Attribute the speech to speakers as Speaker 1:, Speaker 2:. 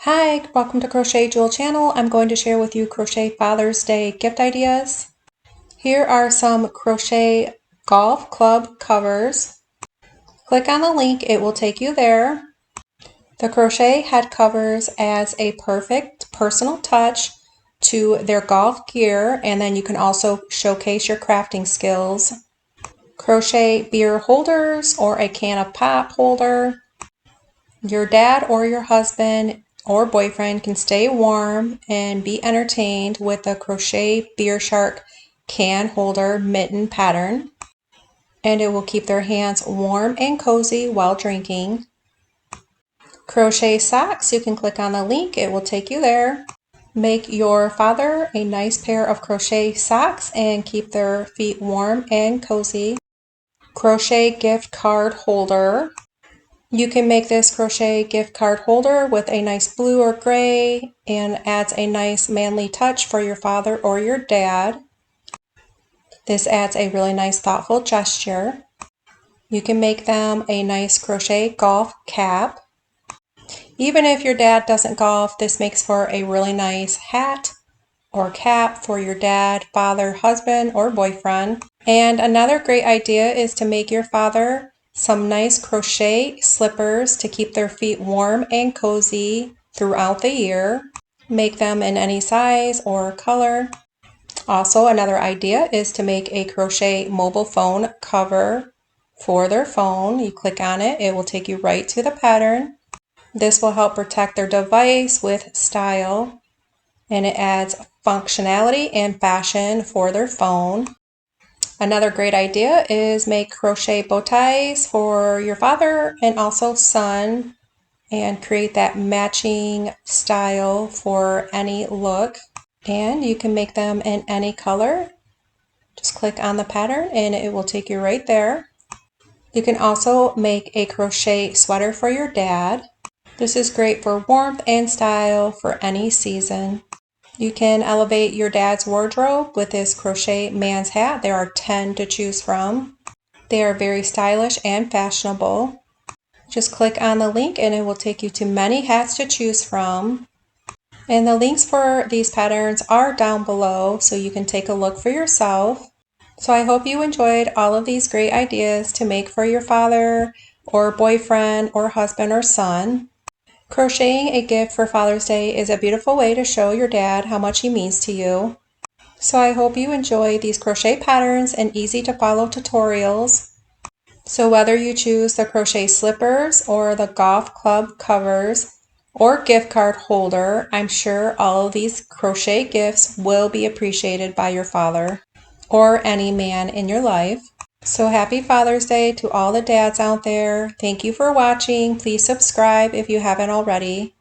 Speaker 1: Hi, welcome to Crochet Jewel channel. I'm going to share with you Crochet Father's Day gift ideas. Here are some crochet golf club covers. Click on the link, it will take you there. The crochet head covers adds a perfect personal touch to their golf gear, and then you can also showcase your crafting skills. Crochet beer holders or a can of pop holder. Your dad or your husband or boyfriend can stay warm and be entertained with the crochet beer shark can holder mitten pattern, and it will keep their hands warm and cozy while drinking. Crochet socks, you can click on the link, it will take you there. Make your father a nice pair of crochet socks and keep their feet warm and cozy. Crochet gift card holder. You can make this crochet gift card holder with a nice blue or gray and adds a nice manly touch for your father or your dad. This adds a really nice thoughtful gesture. You can make them a nice crochet golf cap. Even if your dad doesn't golf, this makes for a really nice hat or cap for your dad, father, husband, or boyfriend. And another great idea is to make your father some nice crochet slippers to keep their feet warm and cozy throughout the year. Make them in any size or color. Also, another idea is to make a crochet mobile phone cover for their phone. You click on it, it will take you right to the pattern. This will help protect their device with style, and it adds functionality and fashion for their phone. Another great idea is make crochet bow ties for your father and also son and create that matching style for any look. And you can make them in any color. Just click on the pattern and it will take you right there. You can also make a crochet sweater for your dad. This is great for warmth and style for any season. You can elevate your dad's wardrobe with this crochet man's hat. There are 10 to choose from. They are very stylish and fashionable. Just click on the link and it will take you to many hats to choose from. And the links for these patterns are down below so you can take a look for yourself. So I hope you enjoyed all of these great ideas to make for your father or boyfriend or husband or son. Crocheting a gift for Father's Day is a beautiful way to show your dad how much he means to you. So I hope you enjoy these crochet patterns and easy to follow tutorials. So whether you choose the crochet slippers or the golf club covers or gift card holder, I'm sure all of these crochet gifts will be appreciated by your father or any man in your life. So happy Father's Day to all the dads out there. Thank you for watching. Please subscribe if you haven't already.